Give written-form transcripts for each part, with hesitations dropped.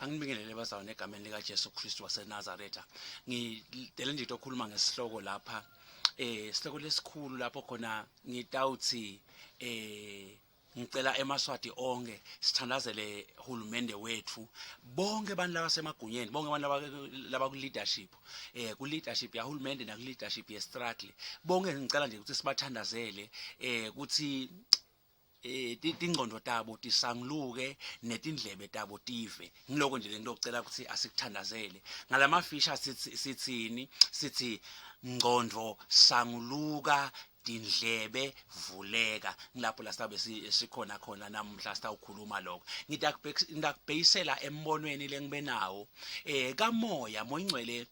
Angibingelele bazalwane egameni lika Jesu Kristu waseNazaretha. Ngidele nje ukukhuluma ngesihloko lapha. Isihloko lesikhulu lapho khona ngitawuthi ngicela emaswati onke sithandazele uhulumende wethu bonke abantu laba semagunyeni bonke abantu laba ku leadership ku leadership ya uhulumende na ku leadership ye struggle bonke ngicela nje ukuthi sibathandazele ukuthi Ngcondvo tabo tisanguluke netindlebe tabo tive ngiloko nje lento ocela ukuthi asikuthandazele ngalamafisha sithini sithi Ngcondvo sanguluka Tindlebe Vuleka ngilapho la sabe sikhona khona namhla sitawukhuluma lokho ngidakubhekisela embonweni lengibe nawo kamoya moyingcwele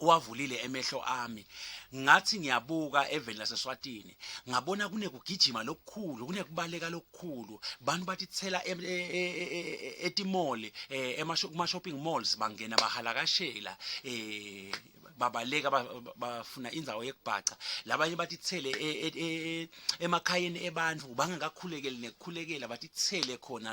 wavulile emehlo ami ngathi ngiyabuka eveni laseSwatini ngabona kunekugijima lokukhulu kunekubaleka lokukhulu bantu batithela etimall ema shopping malls bangena bahalakashela babaleka bafuna indzawo yekubhaca labanye batithele emakhayeni ebantu bangakakhulekeli nekukhulekela batithele khona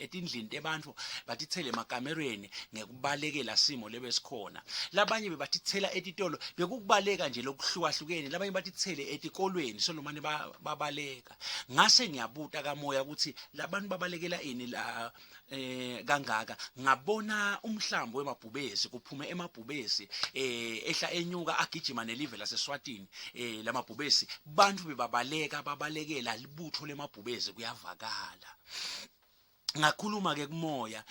etindlini tebantu batithele emakamereni ngekubalekela simo lebesikhona labanye bebatithela etitolo bekukubaleka nje lokuhlukahlukene labanye batithele etikolweni solomane babaleka ngase ngiyabuta kamoya ukuthi labantu babalekela ini la kangaka ngabona umhlambo wemabhubesi kuphume emabhubesi ehla enyuka agijima nelive laseSwatini lamabhubesi bantu babalekela libutho lemabhubesi kuyavakala ngakhuluma ke kumoya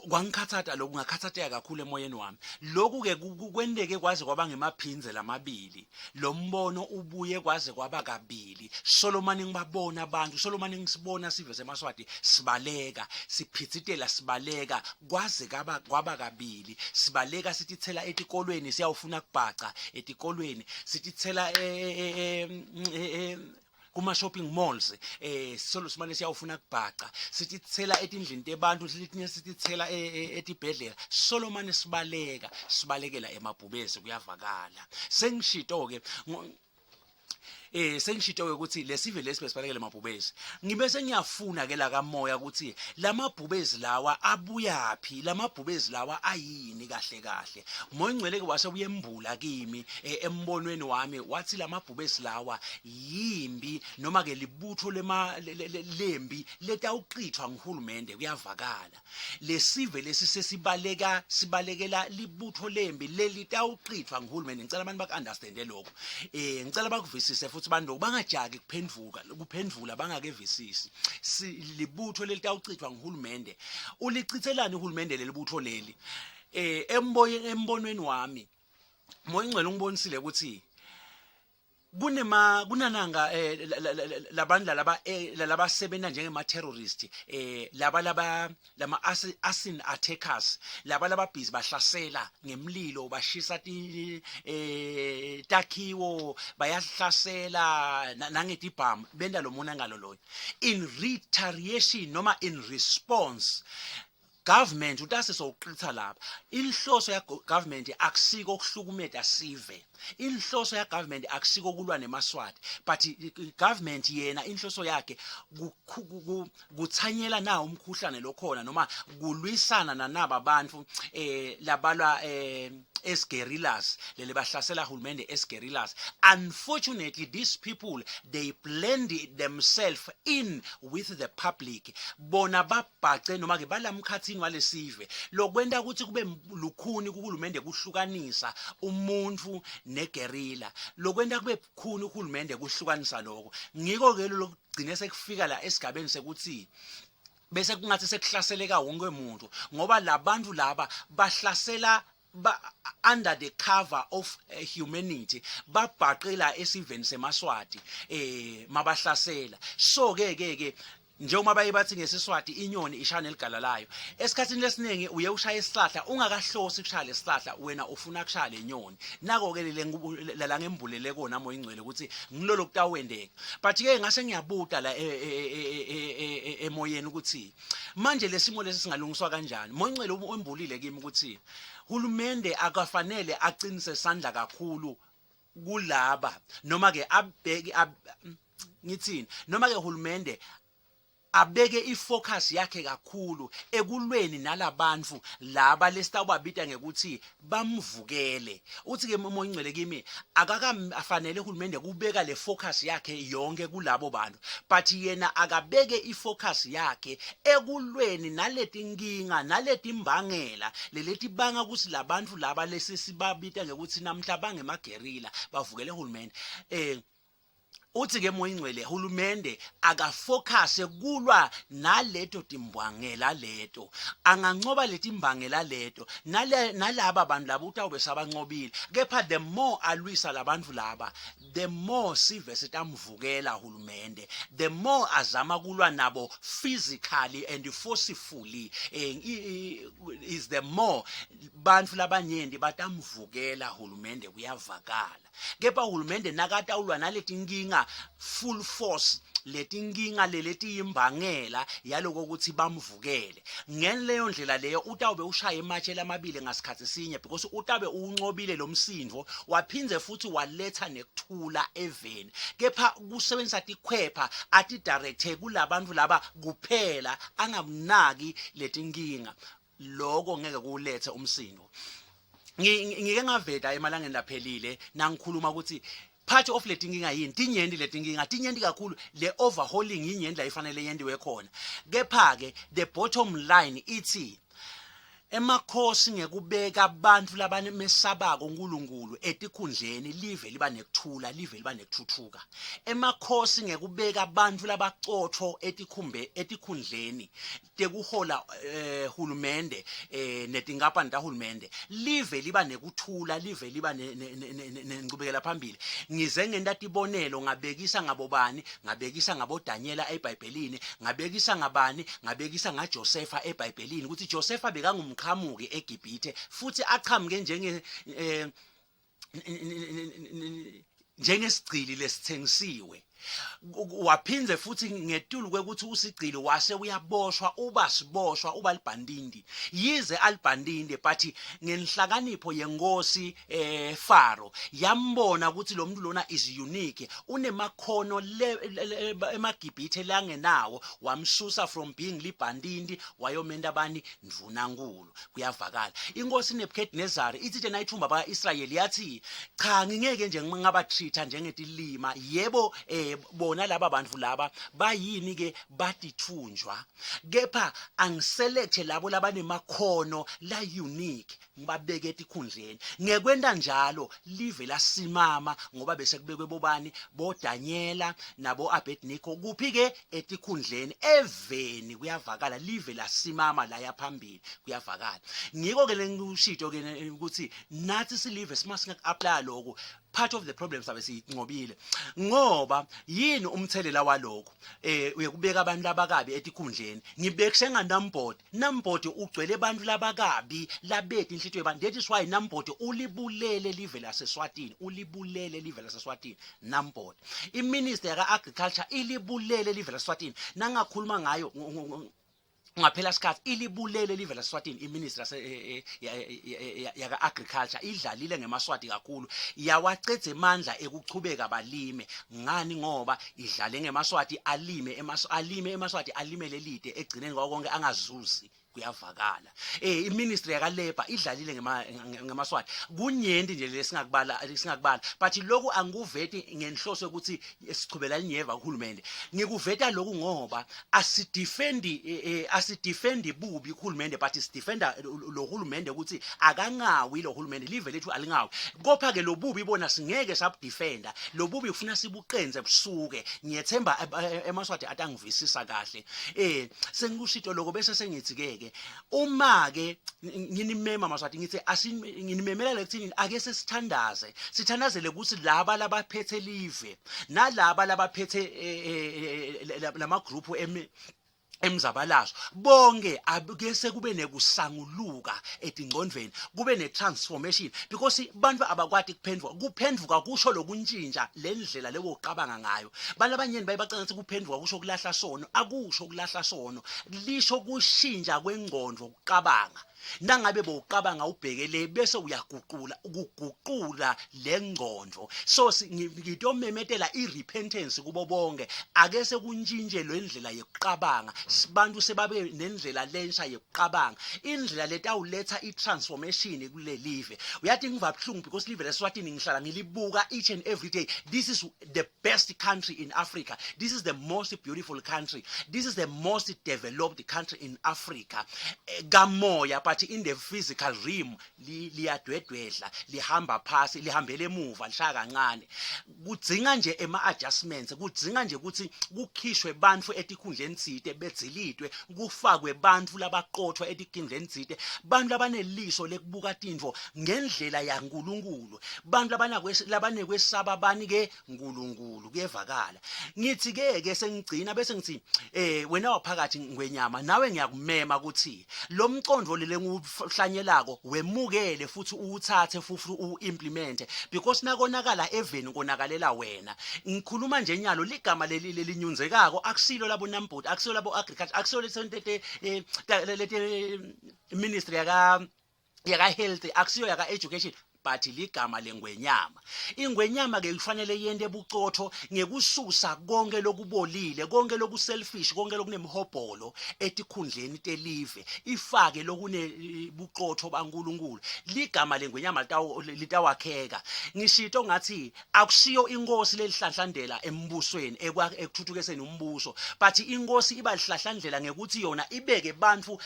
kwangikhathatha lokhu ngakhathatheka kakhulu emoyeni wami lokhu ke kwendeke kwaze kwaba ngemaphinze lamabili lo mbono ubuye kwaze kwaba kabili Solomon ngibabona abantu Solomon ngisibona sive semaswati sibaleka siphithitela sibaleka kwaze kwaba kabili sibaleka sitithela etikolweni siyawufuna kubhaca etikolweni sitithela kuma shopping malls Solomon siyawufuna kubhaca sitithela etindlini tebantu sitithela etibhedlela Solomon sibalekela emabhubesi kuyavakala sengishito ke sengishito ukuthi lesive lesibesibalekele emabhubesi ngibe sengiyafuna ke la kamoya ukuthi lamabhubesi lawa abuyapi lamabhubesi lawa ayini kahle moyingcwele ke wase uyembula kimi embonweni wami wathi lamabhubesi lawa yimbi noma ke libutho lembi letawuqithwa nguhulumende kuyavakala lesive lesi sibalekela libutho lembi lelitawuqithwa nguhulumende ngicela abantu bakunderstande lokho ngicela bakuvisise futhi bantu bangajaki kuphendvula bangakevisisi libutho lelitawucithwa nguhulumende ulicithelani uhulumende lelibutho leli embonweni wami moyingcwele ungibonisile ukuthi kunananga labantu laba sebenza njengema terrorist lama arson attackers laba busy bahlasela ngemlilo bashisa takhiwo bayahlasela nangetibhamu benda lo monakalo loyo in retaliation noma in response government utase soqitha lapha inhloso ya government akusiko ukuhlukumeza sive inhloso ya government akusiko kulwa nemaswati but government yena inhloso yakhe kuthanyela nawo umkhuhlane lokhona noma kulwisana nanaba abantu labalwa guerrillas lele bahlasela hulumende guerrillas unfortunately these people they blend themselves in with the public bona babhace noma ke balamkhathini walesive lokwenda ukuthi kube lukhuni kuhulumende kuhlukanisa umuntu neguerrilla lokwenda kube bukhuni uhulumende kuhlukanisa lokho ngiko ke lokugcina sekufika la esigabeni sekuthi bese kungathi sekuhlaseleka wonke umuntu ngoba labantu laba bahlasela under the cover of humanity babhaqela esiveni semaswati mabahlasela so ke njengoba bayibathi ngesiswati inyoni ishana eligalalayo esikhathini lesiningi uye ushaya isihlahla ungakahlosi ukushaya lesihlahla wena ufuna kushaya lenyoni nako ke la ngembulele kona moyingcwele ukuthi ngilolo kutawendeka but ke ngase ngiyabuta la emoyeni ukuthi manje lesimo lesi singalungiswa kanjani moyingcwele embulile kimi ukuthi hulumende akafanele aqinise sandla kakhulu kulaba noma ke abheki ngithini noma ke hulumende abeke ifocus yakhe kakhulu ekulweni nalabantu laba lesitawababita ngekuthi bamvukele. Uthi ke umoya ingcwele kimi akakafanele uhulumende kubeka le focus yakhe yonke kulabo bantu, but yena akabeke ifocus yakhe ekulweni naletinkinga naletimbangela lelitibanga ukuthi labantu laba lesisibabita ngekuthi namhla bangemagerilla bavukele uhulumende. Uthi ke moya ingcwele hulumende akafocuse kulwa naleto timbangela leto, angancoba letimbangela leto nalaba bantu laba utawube sabancobile, kepha the more alwisa labantu laba the more sive sitamvukela hulumende, the more azama kulwa nabo physically and forcefully, is the more bantu labanyenti batamvukela hulumende kuyavakala. Kepha hulumende nakata ulwa naletinkinga full force, letinkinga leletiyimbangela yaloko ukuthi bamvukele, ngeleyo ndlela leyo utawube ushaya ematshela amabili ngasikhathi sinye, because utabe uncobile lo msindvo waphindze futhi waletha nekuthula eveni. Kepha kusebenzisa tikhwepha ati directe kulabantu laba kuphela, angamnaki letinkinga, lokho ngeke kulethe umsindo. Ngike ngaveta emalangeni laphelile nangikhuluma ukuthi part of letinkinga yini tinyendi letinkinga tinyendi kakhulu, le overhauling inyendi la ifanele yendiwe khona. Kepha ke the bottom line ithi emakhosi ngekubeka abantu labanemesabako uNkulunkulu etikhundleni live liba nekuthula, live liba nekuthuthuka. Emakhosi ngekubeka abantu labaqotho etikhundleni tekuhola hulumende netingapani tahulumende, live liba nekuthula, live liba nencubekela phambili. Ngize ngenta tibonelo, ngabekisa ngabobani, ngabekisa ngabo Daniela eBhayibhelini, ngabekisa ngabani, ngabekisa ngaJosepha eBhayibhelini, ukuthi Josepha bekangumqhamuki eGibhithe futhi aqhamuke njengesigcili lesithengisiwe. Waphindze futhi ngetulu kwekuthi usigcili wase uyaboshwa, uba siboshwa, uba libhandindi, yize alibhandinde, but ngenhlakanipho yenkosi Faro yambona ukuthi lo muntu lona is unique, unemakhono emagibhithe langenawo, wamsusa from being libhandindi wayomenda bani ndvunankulu. Kuyavakala inkosi Nebukadnezari ithi tena ithumba baka-Israyeli yathi cha ngingeke nje ngabatreata njengetilima, yebo bona laba bantu laba bayini ke batithunjwa, kepha angiselecte labo labanemakhono la unique ngibabeke etikhundleni. Ngekwenta njalo live lasimama, ngoba bese kubekwe bobani bo Daniela nabo Abednego kuphi ke etikhundleni eveni. Kuyavakala live lasimama la yaphambili, kuyavakala. Ngiko ke lengushito ke ukuthi nathi silive simasingak apply lokho. Part of the problems sabe sincobile ngoba yini umthelela walokho uyekubeka abantu labakabi etikhundleni. Ngibekise ngaNambodi, Nambodi ugcwele abantu labakabi labeti inhlitho yebantu. That is why Nambodi ulibulele live laseSwatini, ulibulele live laseSwatini Nambodi. iMinister yaka Agriculture ilibulele live laseSwatini, nangakhuluma ngayo ngaphela sikhathi ilibulele live laseSwatini. iMinister yaka Agriculture idlalile ngemaswati kakhulu, yawacedza emandla ekuchubeka balime. Ngani? Ngoba idlale ngemaswati, alime emaswati, alimele lide, egcineni konke angazuzi. Kuyavakala iMinistry yaka Labor idlalile ngemaswati. Kunyenti nje lesingakubala, but lokhu angikuveti ngenhloso ukuthi sichubela inyeva kuhulumende. Ngikuveta lokhu ngoba asidefendi bubi kuhulumende, but sidefenda lo hulumende ukuthi akangawi lo hulumende, live lethu alingawi. Kopha ke lo bubi bona singeke sabudefenda, lo bubi ufuna sibuqenze busuke. Ngiyethemba emaswati atangivisisa kahle. Sengikushito lokho bese sengithi ke uma ke nginimema maswati ngithi nginimemela lekuthini ake sithandazele ukuthi laba labaphethe live nalaba labaphethe lama group emzabalazo bonke ake sekube nekusanguluka etingcondvweni, kube ne-transformation, because bantu abakwati kuphendvuka kusho lokuntshintsha lendlela lewoqabanga ngayo. Bantu abanyeni bayibacanga ukuthi kuphendvuka kusho kulahla sono, akusho kulahla sono, lisho kushintsha kwengcondvo ukuqabanga. nangabe bowuqabanga ubhekele bese uyaguqula ukuguqula lengqondo. So ngitomemetela irepentance kubo bonke, ake sekuntshintshe lendlela yokuqabanga, sibantu sebabe nendlela lensha yokuqabanga, indlela letawuletha itransformation kule live. Uyathi ngivabhlungu because live leSwatini ngihlala ngilibuka each and every day. This is the best country in Africa. This is the most beautiful country. This is the most developed country in Africa. Gamoya, but in the physical realm liyadwedwedla, lihamba phasi, lihambele emuva, lishaya kancane. Kudzinga nje adjustments, kudzinga nje ukuthi kukhishwe bantfu etikhundleni zite bedzilitwe, kufakwe bantfu labaqothwa etikhundleni zite, bantfu labaneliso lekubuka tintfo ngendlela yaNkulunkulu, bantfu labanekwesaba bani ke nkulunkulu kuyevakala. Ngithi ke sengigcina bese ngithi wena waphakathi ngwenyama, nawe ngiyakumema ukuthi lo mcondvo lele nguhlanyelako wemukele futhi uwuthathe futhi uimplement, because nakonakala eveni konakalela wena. Ngikhuluma nje nyalo ligama lelinyunzekako akusilo labo Namboti, akusilo labo agriculture, akusilo lete ministry yaka health, akusilo yaka education, but ligama lengwenyama. Ingwenyama ke kufanele yende bucotho ngekususa konke lokubolile, konke lokuselfish, konke lokunemhobholo etikhundleni telive, ifake lokune bucotho baNkulunkulu. Ligama lengwenyama litawakheka. Ngishito ngathi akusiyo inkosi lelihlanhlandela embusweni ekuthuthukiseni umbuso, but inkosi iba lihlahlandlela ngekuthi yona ibeke bantfu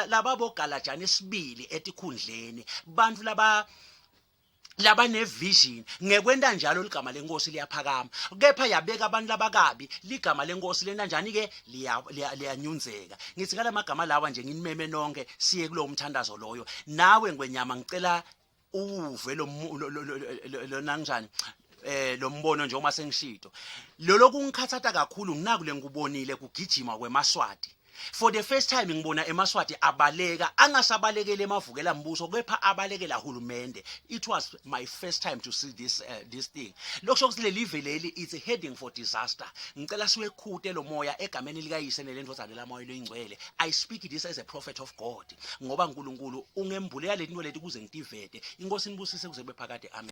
lababogalajana esibili etikhundleni, bantfu laba nevision. Ngekwenta njalo ligama lenkosi liyaphakama, kepha yabeka abantu labakabi, ligama lenkosi lena njani ke liyanyunzeka. Ngithi ngala magama lawa nje nginimeme nonke siye kulo umthandazo loyo. Nawe ngwenyama ngicela uve lo nanjani lo mbono njengoba sengishito. Loloko ngikhathatha kakhulu nginakule ngubonile kugijima kweMaswati. For the first time ngibona eMaswati abaleka, angasabalekele emavukela mbuso, kepha abalekela hulumende. It was my first time to see this thing. Lokusho ukuthi leli live it's heading for disaster. Ngicela siwekhute lo moya egameni likayise nelendvodana lamoya loyingcwele. I speak this as a prophet of God, ngoba uNkulunkulu ungembuleka lento leti kuze ngitivete. Inkosi nibusise kuze bephakade. Amen.